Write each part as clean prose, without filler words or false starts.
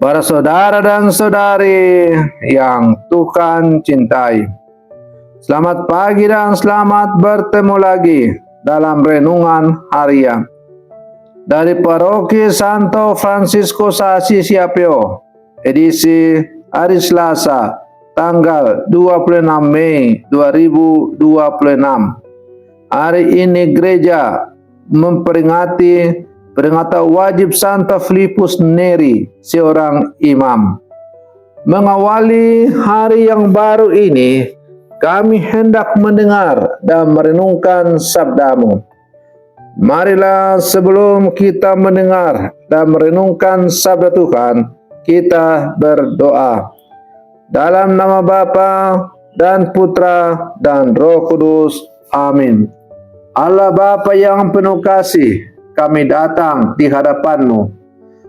Para saudara dan saudari yang Tuhan cintai, selamat pagi dan selamat bertemu lagi dalam renungan harian dari Paroki Santo Fransiskus Assisi Apio, edisi hari Selasa, tanggal 26 Mei 2026. Hari ini gereja memperingati peringatan wajib Santo Filipus Neri, seorang imam. Mengawali hari yang baru ini, kami hendak mendengar dan merenungkan sabda-Mu. Marilah sebelum kita mendengar dan merenungkan sabda Tuhan, kita berdoa. Dalam nama Bapa dan Putra dan Roh Kudus. Amin. Allah Bapa yang penuh kasih, kami datang di hadapan-Mu,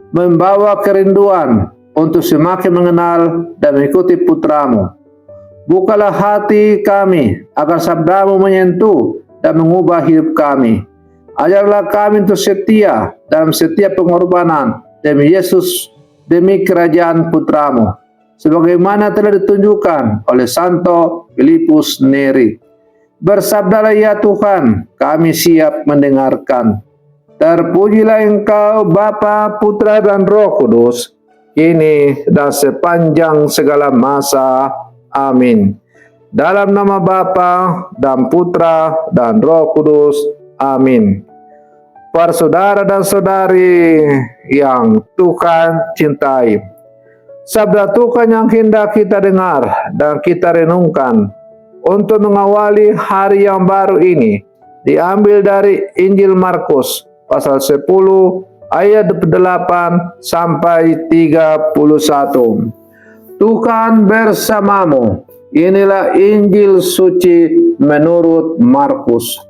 membawa kerinduan untuk semakin mengenal dan mengikuti Putra-Mu. Bukalah hati kami agar sabda-Mu menyentuh dan mengubah hidup kami. Ajarlah kami untuk setia dalam setiap pengorbanan demi Yesus, demi kerajaan Putra-Mu, sebagaimana telah ditunjukkan oleh Santo Filipus Neri. Bersabdalah ya Tuhan, kami siap mendengarkan. Terpujilah Engkau Bapa, Putra dan Roh Kudus, kini dan sepanjang segala masa. Amin. Dalam nama Bapa dan Putra dan Roh Kudus. Amin. Para saudara dan saudari yang Tuhan cintai, sabda Tuhan yang hendak kita dengar dan kita renungkan untuk mengawali hari yang baru ini diambil dari Injil Markus pasal 10 ayat 8 sampai 31. Tuhan bersamamu. Inilah Injil suci menurut Markus.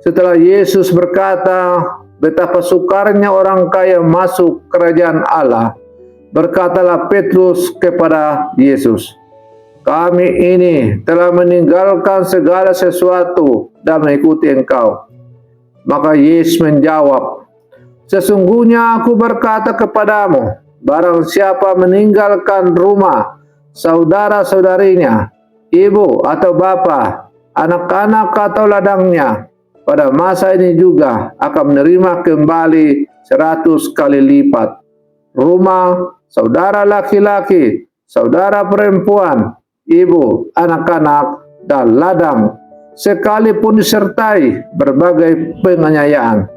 Setelah Yesus berkata betapa sukarnya orang kaya masuk kerajaan Allah, berkatalah Petrus kepada Yesus, "Kami ini telah meninggalkan segala sesuatu dan mengikuti Engkau." Maka Yesus menjawab, "Sesungguhnya aku berkata kepadamu, barang siapa meninggalkan rumah, saudara-saudarinya, ibu atau bapa, anak-anak atau ladangnya, pada masa ini juga akan menerima kembali 100 kali lipat. Rumah, saudara laki-laki, saudara perempuan, ibu, anak-anak, dan ladang, sekalipun disertai berbagai penganiayaan.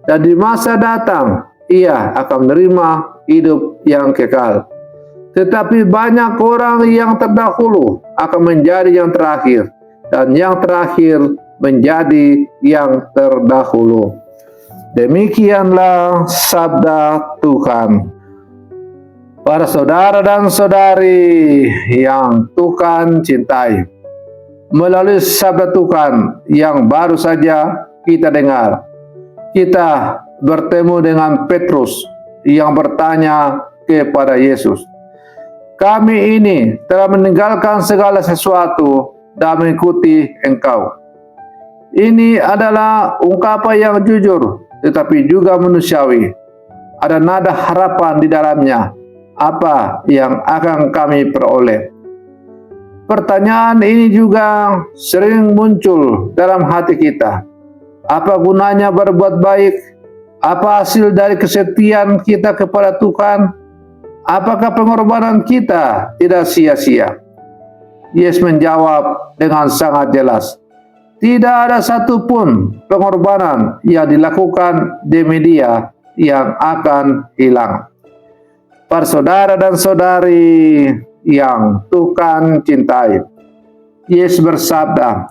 Dan di masa datang, ia akan menerima hidup yang kekal. Tetapi banyak orang yang terdahulu akan menjadi yang terakhir, dan yang terakhir menjadi yang terdahulu." Demikianlah sabda Tuhan. Para saudara dan saudari yang Tuhan cintai, melalui sabda Tuhan yang baru saja kita dengar, kita bertemu dengan Petrus yang bertanya kepada Yesus, "Kami ini telah meninggalkan segala sesuatu dan mengikuti Engkau." Ini adalah ungkapan yang jujur tetapi juga manusiawi. Ada nada harapan di dalamnya. Apa yang akan kami peroleh? Pertanyaan ini juga sering muncul dalam hati kita. Apa gunanya berbuat baik? Apa hasil dari kesetiaan kita kepada Tuhan? Apakah pengorbanan kita tidak sia-sia? Yesus menjawab dengan sangat jelas, tidak ada satupun pengorbanan yang dilakukan demi Dia yang akan hilang. Para saudara dan saudari yang Tuhan cintai, Yesus bersabda,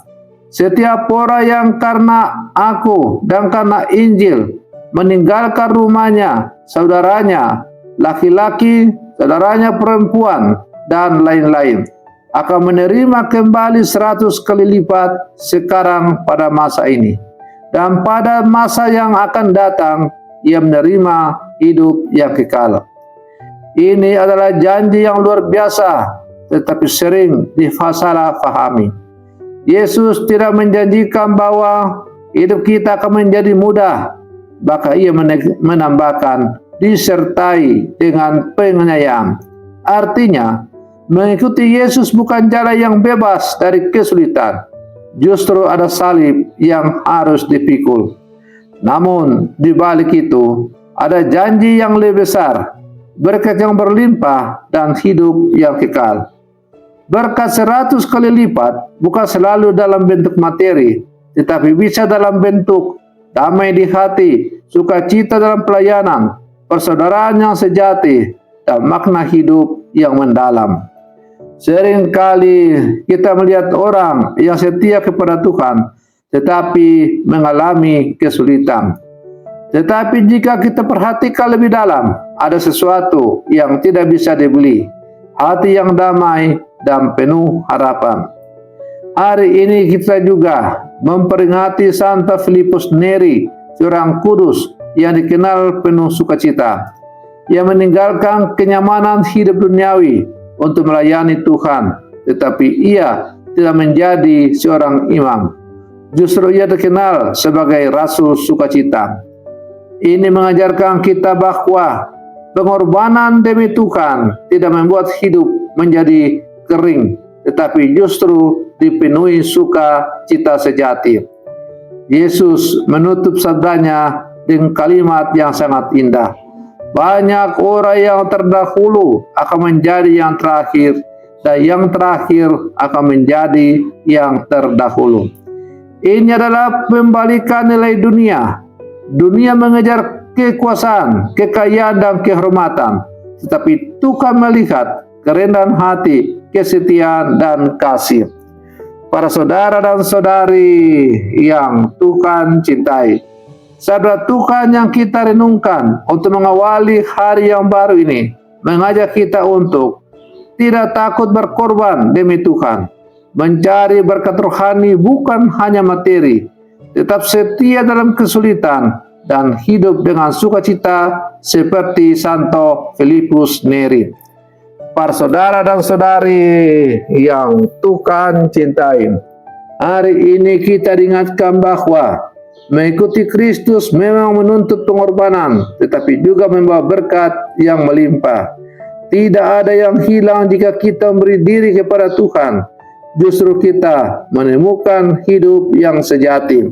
"Setiap orang yang karena Aku dan karena Injil meninggalkan rumahnya, saudaranya laki-laki, saudaranya perempuan, dan lain-lain, akan menerima kembali 100 kali lipat sekarang pada masa ini. Dan pada masa yang akan datang, ia menerima hidup yang kekal." Ini adalah janji yang luar biasa, tetapi sering disalahpahami. Yesus tidak menjanjikan bahwa hidup kita akan menjadi mudah, bahkan ia menambahkan disertai dengan penyayang. Artinya, mengikuti Yesus bukan cara yang bebas dari kesulitan. Justru ada salib yang harus dipikul. Namun, di balik itu, ada janji yang lebih besar, berkat yang berlimpah dan hidup yang kekal. Berkat 100 kali lipat bukan selalu dalam bentuk materi, tetapi bisa dalam bentuk damai di hati, sukacita dalam pelayanan, persaudaraan yang sejati, dan makna hidup yang mendalam. Seringkali kita melihat orang yang setia kepada Tuhan, tetapi mengalami kesulitan. Tetapi jika kita perhatikan lebih dalam, ada sesuatu yang tidak bisa dibeli, hati yang damai dan penuh harapan. Hari ini kita juga memperingati Santa Filipus Neri, seorang kudus yang dikenal penuh sukacita, yang meninggalkan kenyamanan hidup duniawi untuk melayani Tuhan, tetapi ia tidak menjadi seorang imam. Justru ia dikenal sebagai Rasul Sukacita. Ini mengajarkan kita bahwa pengorbanan demi Tuhan tidak membuat hidup menjadi kering, tetapi justru dipenuhi sukacita sejati. Yesus menutup sabdanya dengan kalimat yang sangat indah. Banyak orang yang terdahulu akan menjadi yang terakhir, dan yang terakhir akan menjadi yang terdahulu. Ini adalah pembalikan nilai dunia. Dunia mengejar kekuasaan, kekayaan, dan kehormatan, tetapi Tuhan melihat kerendahan hati, kesetiaan, dan kasih. Para saudara dan saudari yang Tuhan cintai, sabda Tuhan yang kita renungkan untuk mengawali hari yang baru ini mengajak kita untuk tidak takut berkorban demi Tuhan, mencari berkat rohani bukan hanya materi, tetap setia dalam kesulitan, dan hidup dengan sukacita seperti Santo Filipus Neri. Para saudara dan saudari yang Tuhan cintai, hari ini kita diingatkan bahwa mengikuti Kristus memang menuntut pengorbanan, tetapi juga membawa berkat yang melimpah. Tidak ada yang hilang jika kita memberi diri kepada Tuhan. Justru kita menemukan hidup yang sejati.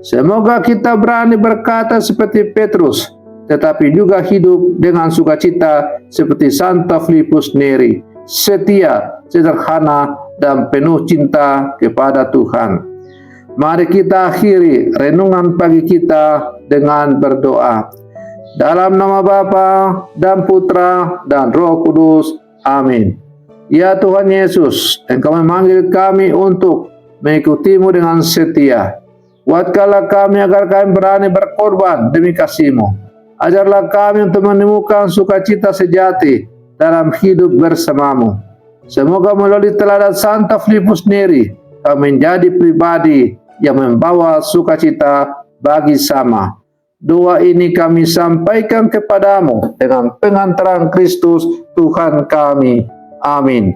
Semoga kita berani berkata seperti Petrus, tetapi juga hidup dengan sukacita seperti Santo Filipus Neri, setia, sederhana, dan penuh cinta kepada Tuhan. Mari kita akhiri renungan pagi kita dengan berdoa. Dalam nama Bapa dan Putra dan Roh Kudus. Amin. Ya Tuhan Yesus, Engkau memanggil kami untuk mengikutimu dengan setia. Kuatkanlah kami agar kami berani berkorban demi kasih-Mu. Ajarlah kami untuk menemukan sukacita sejati dalam hidup bersamamu. Semoga melalui teladan Santa Filipus Neri, kami menjadi pribadi yang membawa sukacita bagi sama. Doa ini kami sampaikan kepadamu dengan pengantaran Kristus Tuhan kami. Amin.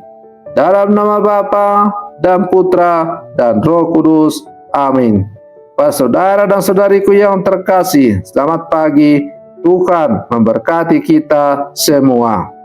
Dalam nama Bapa dan Putra dan Roh Kudus. Amin. Para saudara dan saudariku yang terkasih, selamat pagi. Tuhan memberkati kita semua.